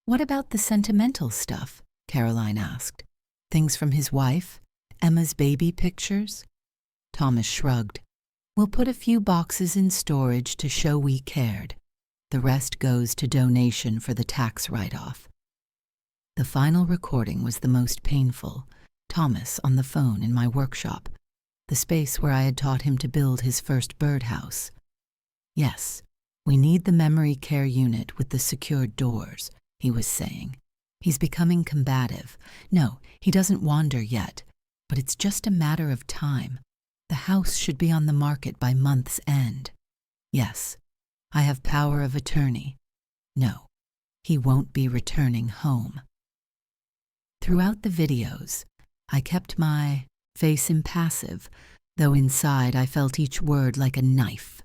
"What about the sentimental stuff?" Caroline asked. "Things from his wife? Emma's baby pictures?" Thomas shrugged. "We'll put a few boxes in storage to show we cared. The rest goes to donation for the tax write-off." The final recording was the most painful. Thomas on the phone in my workshop, the space where I had taught him to build his first birdhouse. "Yes, we need the memory care unit with the secured doors," he was saying. "He's becoming combative. No, he doesn't wander yet, but it's just a matter of time. The house should be on the market by month's end. Yes, I have power of attorney. No, he won't be returning home." Throughout the videos, I kept my face impassive, though inside I felt each word like a knife.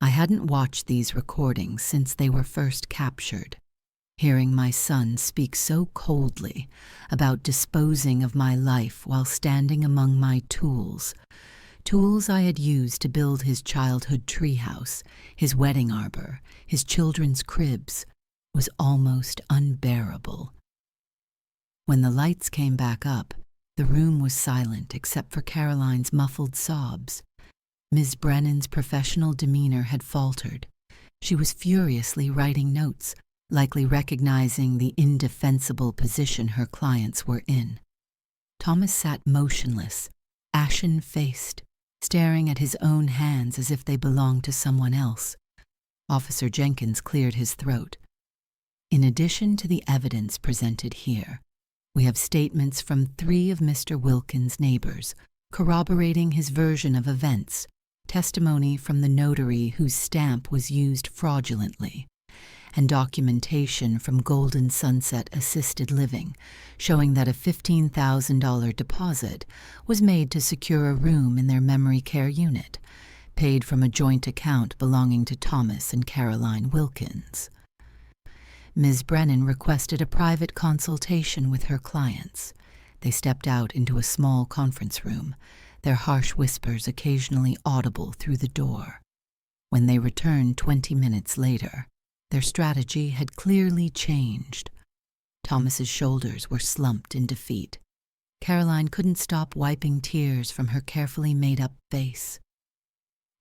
I hadn't watched these recordings since they were first captured. Hearing my son speak so coldly about disposing of my life while standing among my tools I had used to build his childhood treehouse, his wedding arbor, his children's cribs, was almost unbearable. When the lights came back up, the room was silent except for Caroline's muffled sobs. Ms. Brennan's professional demeanor had faltered. She was furiously writing notes, likely recognizing the indefensible position her clients were in. Thomas sat motionless, ashen-faced, staring at his own hands as if they belonged to someone else. Officer Jenkins cleared his throat. "In addition to the evidence presented here, we have statements from 3 of Mr. Wilkins' neighbors corroborating his version of events, testimony from the notary whose stamp was used fraudulently, and documentation from Golden Sunset Assisted Living showing that a $15,000 deposit was made to secure a room in their memory care unit, paid from a joint account belonging to Thomas and Caroline Wilkins. Ms. Brennan requested a private consultation with her clients. They stepped out into a small conference room, their harsh whispers occasionally audible through the door. When they returned 20 minutes later, their strategy had clearly changed. Thomas's shoulders were slumped in defeat. Caroline couldn't stop wiping tears from her carefully made-up face.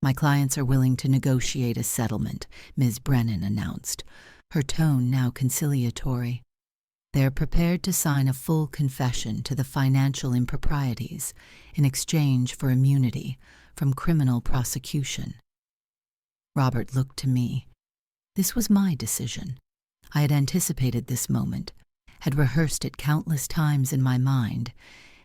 "My clients are willing to negotiate a settlement," Ms. Brennan announced, her tone now conciliatory. "They're prepared to sign a full confession to the financial improprieties in exchange for immunity from criminal prosecution." Robert looked to me. This was my decision. I had anticipated this moment, had rehearsed it countless times in my mind,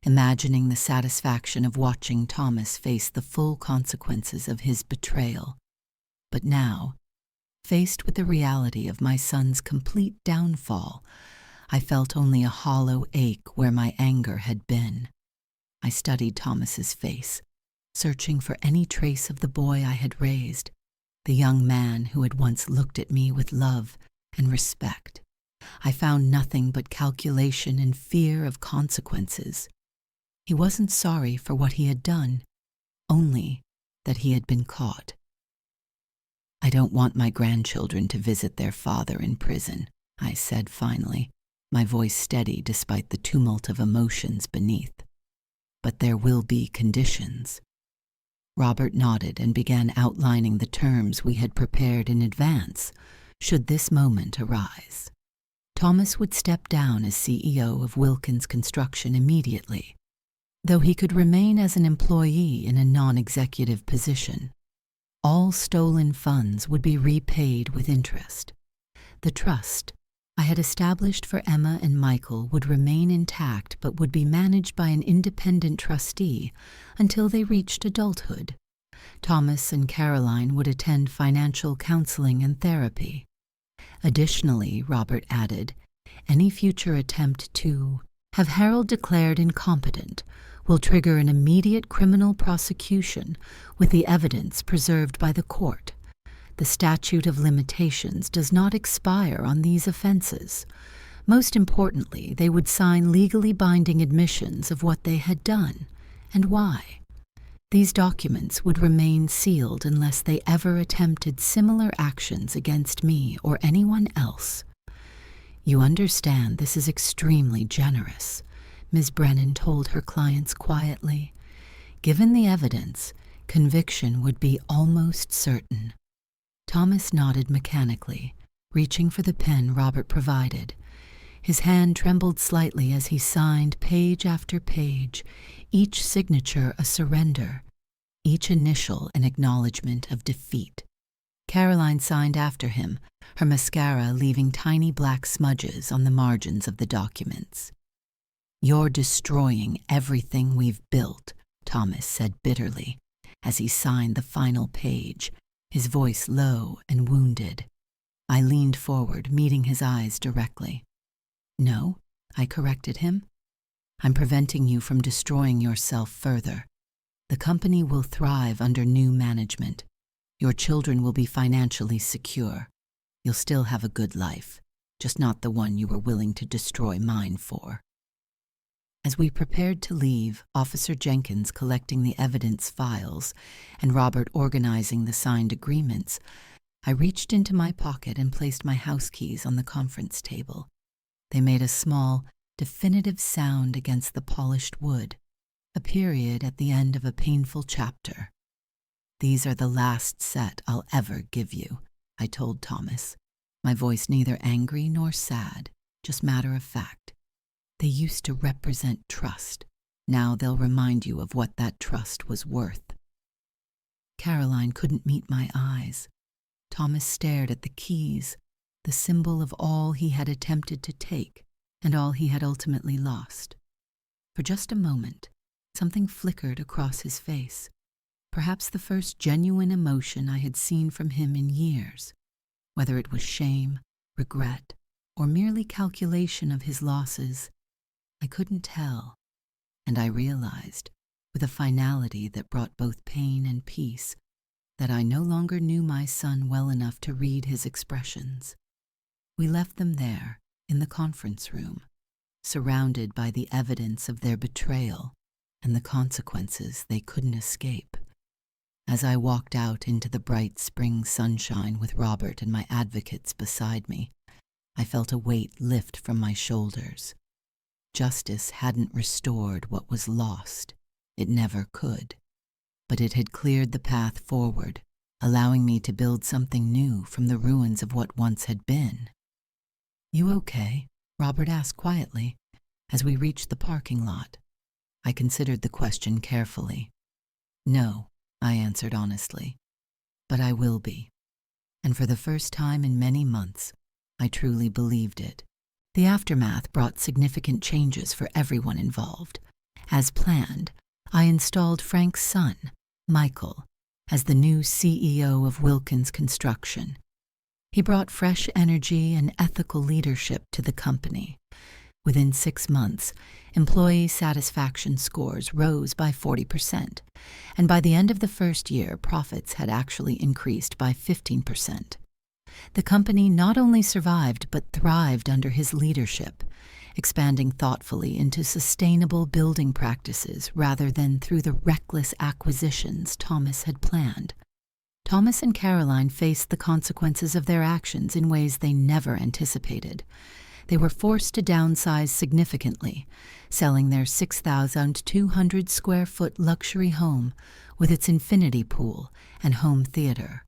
imagining the satisfaction of watching Thomas face the full consequences of his betrayal. But now, faced with the reality of my son's complete downfall, I felt only a hollow ache where my anger had been. I studied Thomas's face, searching for any trace of the boy I had raised, the young man who had once looked at me with love and respect. I found nothing but calculation and fear of consequences. He wasn't sorry for what he had done, only that he had been caught. "I don't want my grandchildren to visit their father in prison," I said finally, my voice steady despite the tumult of emotions beneath. "But there will be conditions." Robert nodded and began outlining the terms we had prepared in advance, should this moment arise. Thomas would step down as CEO of Wilkins Construction immediately, though he could remain as an employee in a non-executive position. All stolen funds would be repaid with interest. The trust I had established for Emma and Michael would remain intact but would be managed by an independent trustee until they reached adulthood. Thomas and Caroline would attend financial counseling and therapy. Additionally, Robert added, any future attempt to have Harold declared incompetent will trigger an immediate criminal prosecution with the evidence preserved by the court. The statute of limitations does not expire on these offenses. Most importantly, they would sign legally binding admissions of what they had done and why. These documents would remain sealed unless they ever attempted similar actions against me or anyone else. "You understand this is extremely generous," Ms. Brennan told her clients quietly. "Given the evidence, conviction would be almost certain." Thomas nodded mechanically, reaching for the pen Robert provided. His hand trembled slightly as he signed page after page, each signature a surrender, each initial an acknowledgement of defeat. Caroline signed after him, her mascara leaving tiny black smudges on the margins of the documents. "You're destroying everything we've built," Thomas said bitterly, as he signed the final page, his voice low and wounded. I leaned forward, meeting his eyes directly. "No," I corrected him. "I'm preventing you from destroying yourself further. The company will thrive under new management. Your children will be financially secure. You'll still have a good life, just not the one you were willing to destroy mine for." As we prepared to leave, Officer Jenkins collecting the evidence files and Robert organizing the signed agreements, I reached into my pocket and placed my house keys on the conference table. They made a small, definitive sound against the polished wood, a period at the end of a painful chapter. "These are the last set I'll ever give you," I told Thomas, my voice neither angry nor sad, just matter of fact. "They used to represent trust. Now they'll remind you of what that trust was worth." Caroline couldn't meet my eyes. Thomas stared at the keys, the symbol of all he had attempted to take and all he had ultimately lost. For just a moment, something flickered across his face, perhaps the first genuine emotion I had seen from him in years, whether it was shame, regret, or merely calculation of his losses. I couldn't tell, and I realized, with a finality that brought both pain and peace, that I no longer knew my son well enough to read his expressions. We left them there, in the conference room, surrounded by the evidence of their betrayal and the consequences they couldn't escape. As I walked out into the bright spring sunshine with Robert and my advocates beside me, I felt a weight lift from my shoulders. Justice hadn't restored what was lost. It never could. But it had cleared the path forward, allowing me to build something new from the ruins of what once had been. "You okay?" Robert asked quietly, as we reached the parking lot. I considered the question carefully. "No," I answered honestly, "but I will be." And for the first time in many months, I truly believed it. The aftermath brought significant changes for everyone involved. As planned, I installed Frank's son, Michael, as the new CEO of Wilkins Construction. He brought fresh energy and ethical leadership to the company. Within 6 months, employee satisfaction scores rose by 40%, and by the end of the first year, profits had actually increased by 15%. The company not only survived but thrived under his leadership, expanding thoughtfully into sustainable building practices rather than through the reckless acquisitions Thomas had planned. Thomas and Caroline faced the consequences of their actions in ways they never anticipated. They were forced to downsize significantly, selling their 6,200 square foot luxury home with its infinity pool and home theater.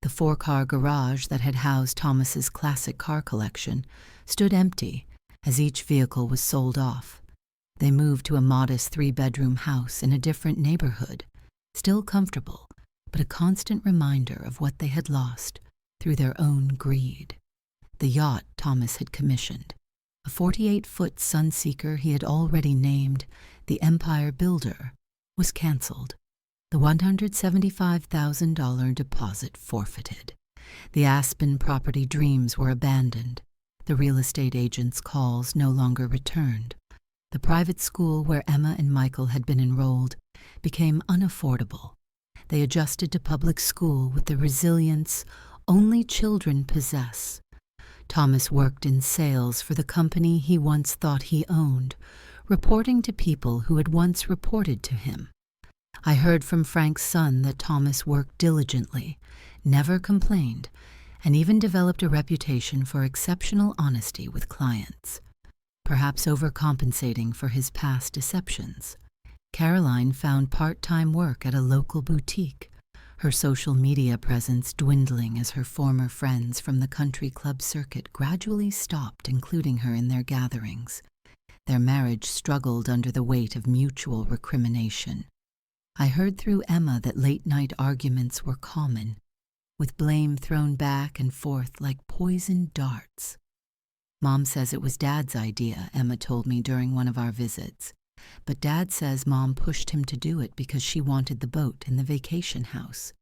The 4-car garage that had housed Thomas's classic car collection stood empty as each vehicle was sold off. They moved to a modest 3-bedroom house in a different neighborhood, still comfortable, but a constant reminder of what they had lost through their own greed. The yacht Thomas had commissioned, a 48-foot Sunseeker he had already named the Empire Builder, was canceled. The $175,000 deposit forfeited. The Aspen property dreams were abandoned. The real estate agent's calls no longer returned. The private school where Emma and Michael had been enrolled became unaffordable. They adjusted to public school with the resilience only children possess. Thomas worked in sales for the company he once thought he owned, reporting to people who had once reported to him. I heard from Frank's son that Thomas worked diligently, never complained, and even developed a reputation for exceptional honesty with clients, perhaps overcompensating for his past deceptions. Caroline found part-time work at a local boutique, her social media presence dwindling as her former friends from the country club circuit gradually stopped including her in their gatherings. Their marriage struggled under the weight of mutual recrimination. I heard through Emma that late-night arguments were common, with blame thrown back and forth like poisoned darts. Mom says it was Dad's idea, Emma told me during one of our visits. But Dad says Mom pushed him to do it because she wanted the boat in the vacation house.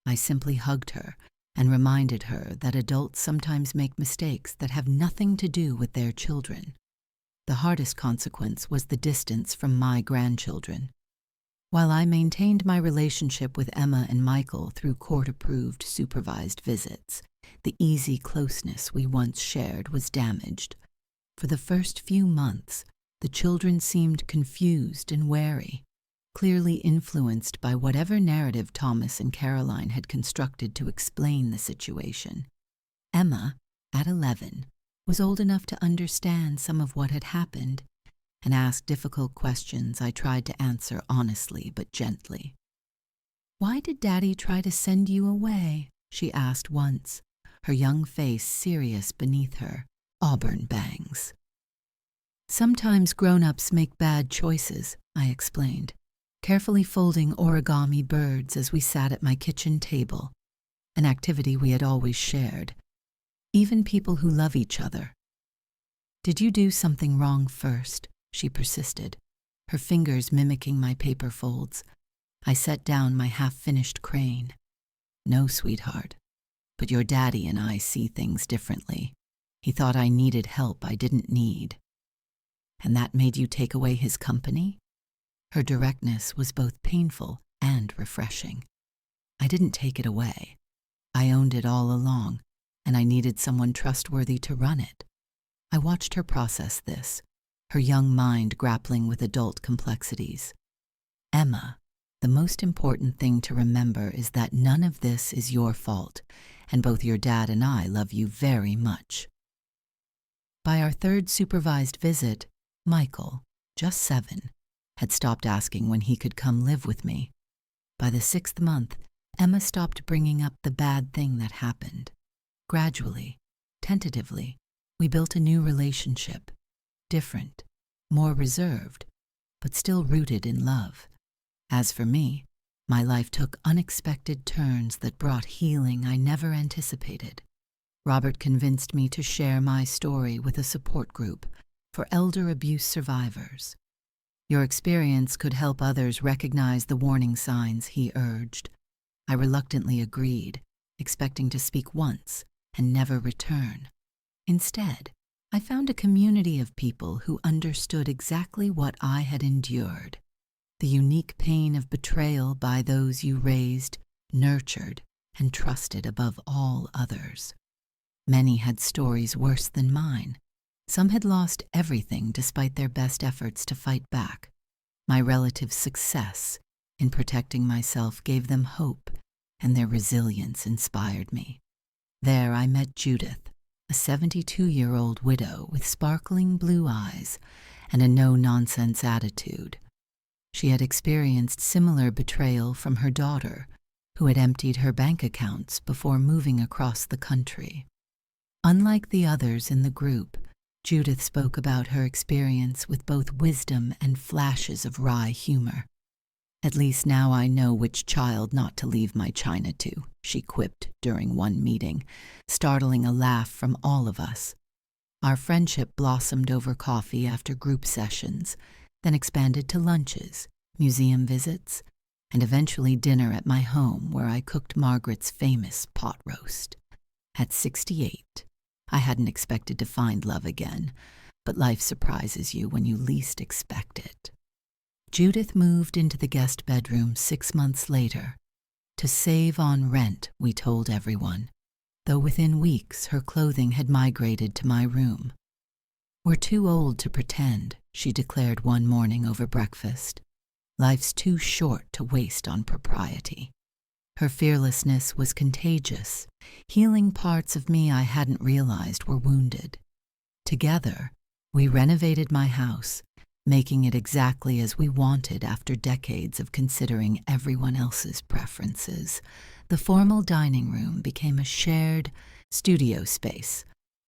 I simply hugged her and reminded her that adults sometimes make mistakes that have nothing to do with their children. The hardest consequence was the distance from my grandchildren. While I maintained my relationship with Emma and Michael through court-approved supervised visits, the easy closeness we once shared was damaged. For the first few months, the children seemed confused and wary, clearly influenced by whatever narrative Thomas and Caroline had constructed to explain the situation. Emma, at 11, was old enough to understand some of what had happened and ask difficult questions I tried to answer honestly but gently. "Why did Daddy try to send you away?" she asked once, her young face serious beneath her auburn bangs. "Sometimes grown-ups make bad choices," I explained, carefully folding origami birds as we sat at my kitchen table, an activity we had always shared, even people who love each other. "Did you do something wrong first?" she persisted, her fingers mimicking my paper folds. I set down my half-finished crane. "No, sweetheart, but your daddy and I see things differently. He thought I needed help I didn't need." "And that made you take away his company?" Her directness was both painful and refreshing. "I didn't take it away. I owned it all along, and I needed someone trustworthy to run it." I watched her process this, her young mind grappling with adult complexities. "Emma, the most important thing to remember is that none of this is your fault, and both your dad and I love you very much." By our third supervised visit, Michael, just 7, had stopped asking when he could come live with me. By the 6th month, Emma stopped bringing up the bad thing that happened. Gradually, tentatively, we built a new relationship, different, more reserved, but still rooted in love. As for me, my life took unexpected turns that brought healing I never anticipated. Robert convinced me to share my story with a support group for elder abuse survivors. "Your experience could help others recognize the warning signs," he urged. I reluctantly agreed, expecting to speak once, and never return. Instead, I found a community of people who understood exactly what I had endured, the unique pain of betrayal by those you raised, nurtured, and trusted above all others. Many had stories worse than mine. Some had lost everything despite their best efforts to fight back. My relatives' success in protecting myself gave them hope, and their resilience inspired me. There I met Judith, a 72-year-old widow with sparkling blue eyes and a no-nonsense attitude. She had experienced similar betrayal from her daughter, who had emptied her bank accounts before moving across the country. Unlike the others in the group, Judith spoke about her experience with both wisdom and flashes of wry humor. "At least now I know which child not to leave my china to," she quipped during one meeting, startling a laugh from all of us. Our friendship blossomed over coffee after group sessions, then expanded to lunches, museum visits, and eventually dinner at my home where I cooked Margaret's famous pot roast. At 68, I hadn't expected to find love again, but life surprises you when you least expect it. Judith moved into the guest bedroom 6 months later. To save on rent, we told everyone, though within weeks her clothing had migrated to my room. "We're too old to pretend," she declared one morning over breakfast. "Life's too short to waste on propriety." Her fearlessness was contagious, healing parts of me I hadn't realized were wounded. Together, we renovated my house, making it exactly as we wanted after decades of considering everyone else's preferences. The formal dining room became a shared studio space,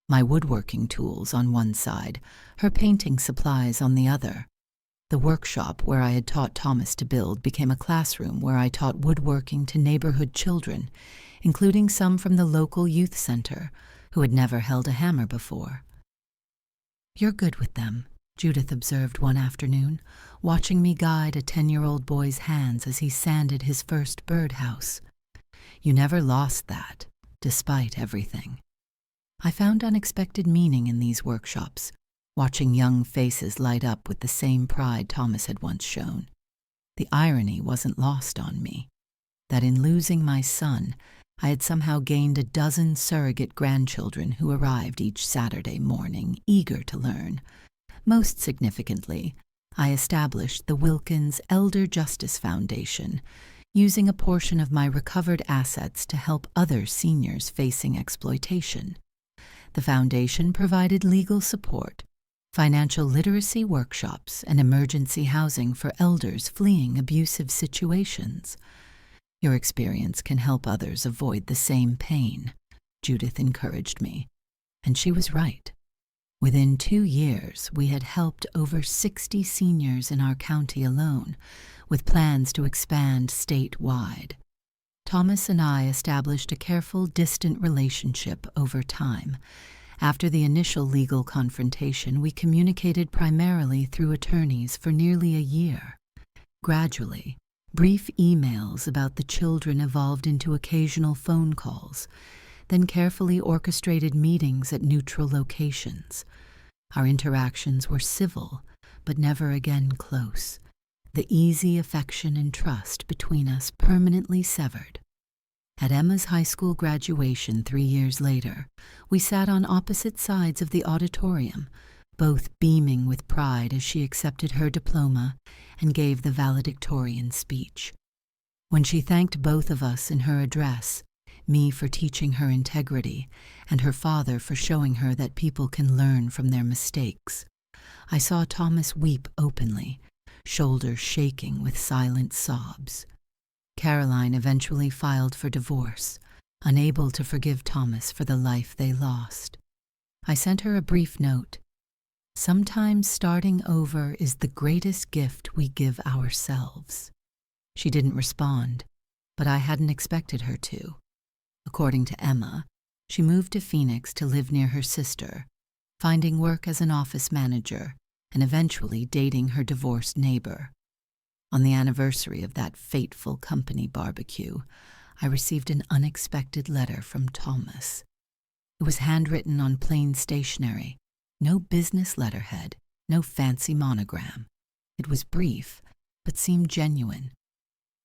my woodworking tools on one side, her painting supplies on the other. The workshop where I had taught Thomas to build became a classroom where I taught woodworking to neighborhood children, including some from the local youth center who had never held a hammer before. "You're good with them," Judith observed one afternoon, watching me guide a 10-year-old boy's hands as he sanded his first birdhouse. "You never lost that, despite everything." I found unexpected meaning in these workshops, watching young faces light up with the same pride Thomas had once shown. The irony wasn't lost on me, that in losing my son, I had somehow gained a dozen surrogate grandchildren who arrived each Saturday morning, eager to learn. Most significantly, I established the Wilkins Elder Justice Foundation, using a portion of my recovered assets to help other seniors facing exploitation. The foundation provided legal support, financial literacy workshops, and emergency housing for elders fleeing abusive situations. "Your experience can help others avoid the same pain," Judith encouraged me. And she was right. Within 2 years, we had helped over 60 seniors in our county alone, with plans to expand statewide. Thomas and I established a careful, distant relationship over time. After the initial legal confrontation, we communicated primarily through attorneys for nearly a year. Gradually, brief emails about the children evolved into occasional phone calls, then carefully orchestrated meetings at neutral locations. Our interactions were civil, but never again close. The easy affection and trust between us permanently severed. At Emma's high school graduation 3 years later, we sat on opposite sides of the auditorium, both beaming with pride as she accepted her diploma and gave the valedictorian speech. When she thanked both of us in her address, me for teaching her integrity, and her father for showing her that people can learn from their mistakes, I saw Thomas weep openly, shoulders shaking with silent sobs. Caroline eventually filed for divorce, unable to forgive Thomas for the life they lost. I sent her a brief note. "Sometimes starting over is the greatest gift we give ourselves." She didn't respond, but I hadn't expected her to. According to Emma, she moved to Phoenix to live near her sister, finding work as an office manager and eventually dating her divorced neighbor. On the anniversary of that fateful company barbecue, I received an unexpected letter from Thomas. It was handwritten on plain stationery, no business letterhead, no fancy monogram. It was brief, but seemed genuine.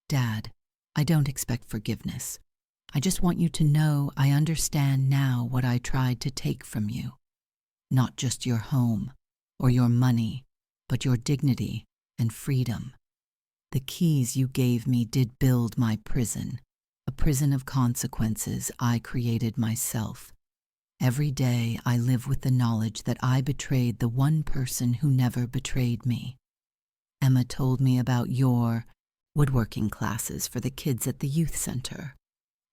Dad, I don't expect forgiveness. I just want you to know I understand now what I tried to take from you. Not just your home or your money, but your dignity and freedom. The keys you gave me did build my prison, a prison of consequences I created myself. Every day I live with the knowledge that I betrayed the one person who never betrayed me. Emma told me about your woodworking classes for the kids at the youth center.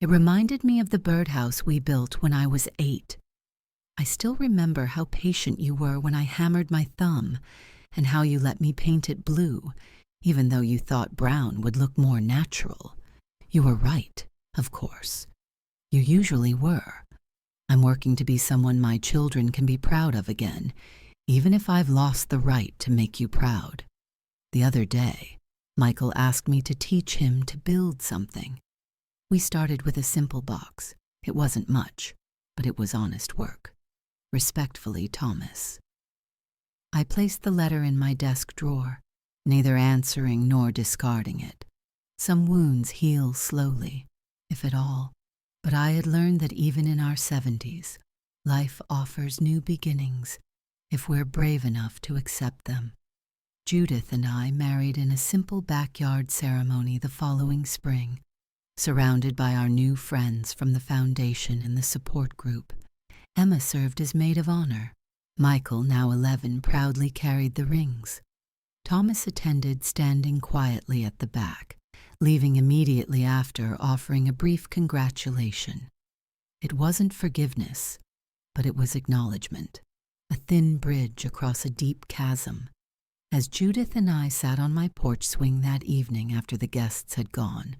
It reminded me of the birdhouse we built when I was 8. I still remember how patient you were when I hammered my thumb, and how you let me paint it blue, even though you thought brown would look more natural. You were right, of course. You usually were. I'm working to be someone my children can be proud of again, even if I've lost the right to make you proud. The other day, Michael asked me to teach him to build something. We started with a simple box. It wasn't much, but it was honest work. Respectfully, Thomas. I placed the letter in my desk drawer, neither answering nor discarding it. Some wounds heal slowly, if at all, but I had learned that even in our 70s, life offers new beginnings if we're brave enough to accept them. Judith and I married in a simple backyard ceremony the following spring, surrounded by our new friends from the foundation and the support group. Emma served as maid of honor. Michael, now 11, proudly carried the rings. Thomas attended, standing quietly at the back, leaving immediately after, offering a brief congratulation. It wasn't forgiveness, but it was acknowledgement, a thin bridge across a deep chasm. As Judith and I sat on my porch swing that evening after the guests had gone,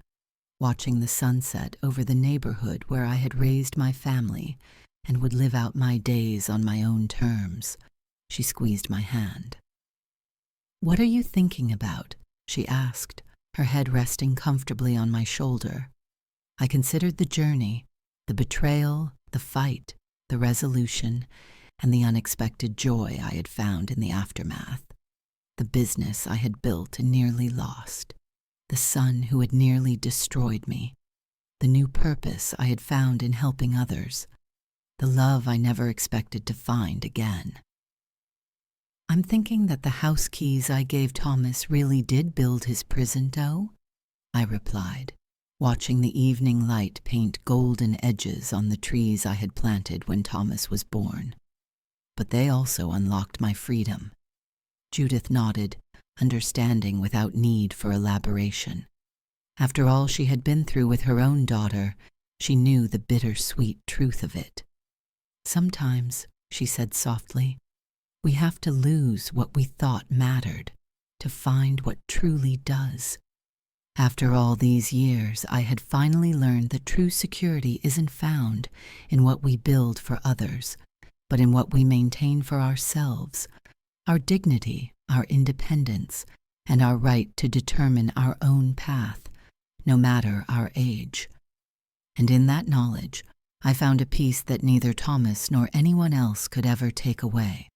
watching the sunset over the neighborhood where I had raised my family and would live out my days on my own terms, she squeezed my hand. "What are you thinking about?" she asked, her head resting comfortably on my shoulder. I considered the journey, the betrayal, the fight, the resolution, and the unexpected joy I had found in the aftermath. The business I had built and nearly lost, the son who had nearly destroyed me, the new purpose I had found in helping others, the love I never expected to find again. "I'm thinking that the house keys I gave Thomas really did build his prison, Doe," I replied, watching the evening light paint golden edges on the trees I had planted when Thomas was born. "But they also unlocked my freedom." Judith nodded, understanding without need for elaboration. After all she had been through with her own daughter, she knew the bittersweet truth of it. "Sometimes," she said softly, "we have to lose what we thought mattered to find what truly does." After all these years, I had finally learned that true security isn't found in what we build for others, but in what we maintain for ourselves, our dignity, our independence, and our right to determine our own path, no matter our age. And in that knowledge, I found a peace that neither Thomas nor anyone else could ever take away.